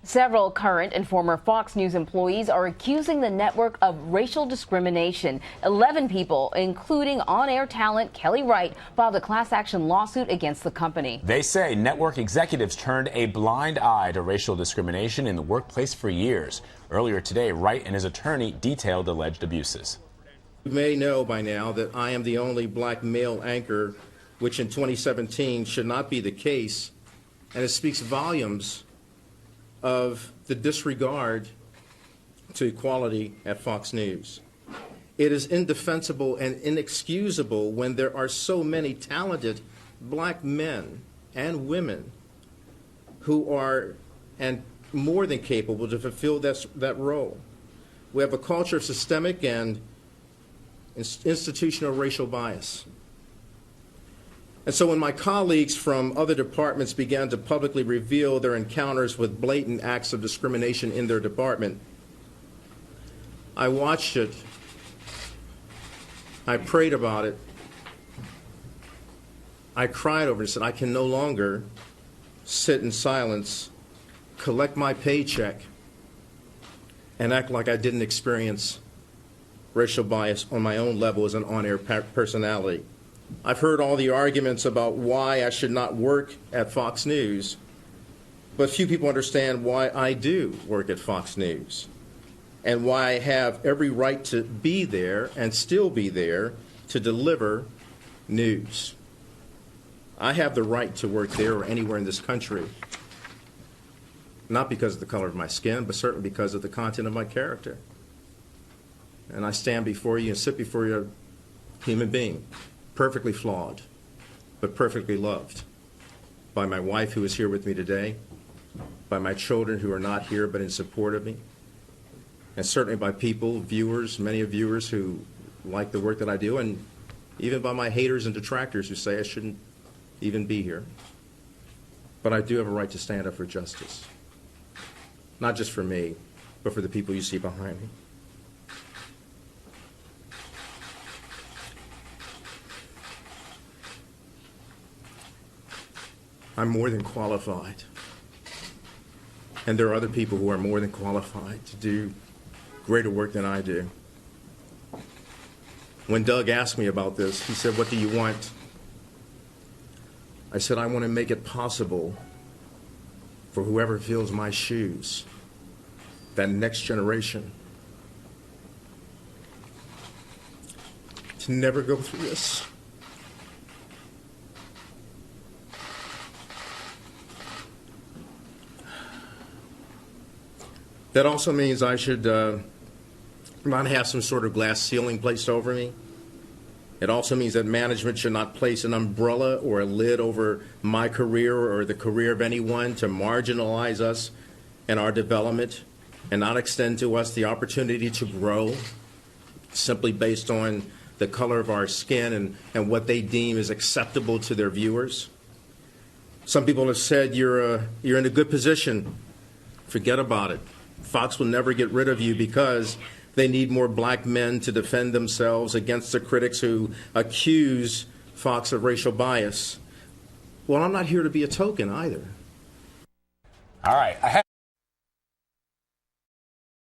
Several current and former Fox News employees are accusing the network of racial discrimination. 11 people, including on-air talent Kelly Wright, filed a class action lawsuit against the company. They say network executives turned a blind eye to racial discrimination in the workplace for years. Earlier today, Wright and his attorney detailed alleged abuses. You may know by now that I am the only black male anchor, which in 2017 should not be the case, and it speaks volumes of the disregard to equality at Fox News. It is indefensible and inexcusable when there are so many talented black men and women who are and more than capable to fulfill that role. We have a culture of systemic and institutional racial bias. And so when my colleagues from other departments began to publicly reveal their encounters with blatant acts of discrimination in their department, I watched it, I prayed about it, I cried over it and said, I can no longer sit in silence, collect my paycheck, and act like I didn't experience racial bias on my own level as an on-air personality. I've heard all the arguments about why I should not work at Fox News, but few people understand why I do work at Fox News and why I have every right to be there and still be there to deliver news. I have the right to work there or anywhere in this country, not because of the color of my skin, but certainly because of the content of my character. And I stand before you and sit before you, a human being, perfectly flawed, but perfectly loved by my wife, who is here with me today, by my children who are not here but in support of me, and certainly by people, viewers, many of viewers who like the work that I do, and even by my haters and detractors who say I shouldn't even be here. But I do have a right to stand up for justice, not just for me, but for the people you see behind me. I'm more than qualified. And there are other people who are more than qualified to do greater work than I do. When Doug asked me about this, he said, "What do you want?" I said, "I want to make it possible for whoever fills my shoes, that next generation, to never go through this." That also means I should not have some sort of glass ceiling placed over me. It also means that management should not place an umbrella or a lid over my career or the career of anyone to marginalize us and our development and not extend to us the opportunity to grow simply based on the color of our skin and what they deem is acceptable to their viewers. Some people have said you're in a good position. Forget about it. Fox will never get rid of you because they need more black men to defend themselves against the critics who accuse Fox of racial bias. Well, I'm not here to be a token either. All right.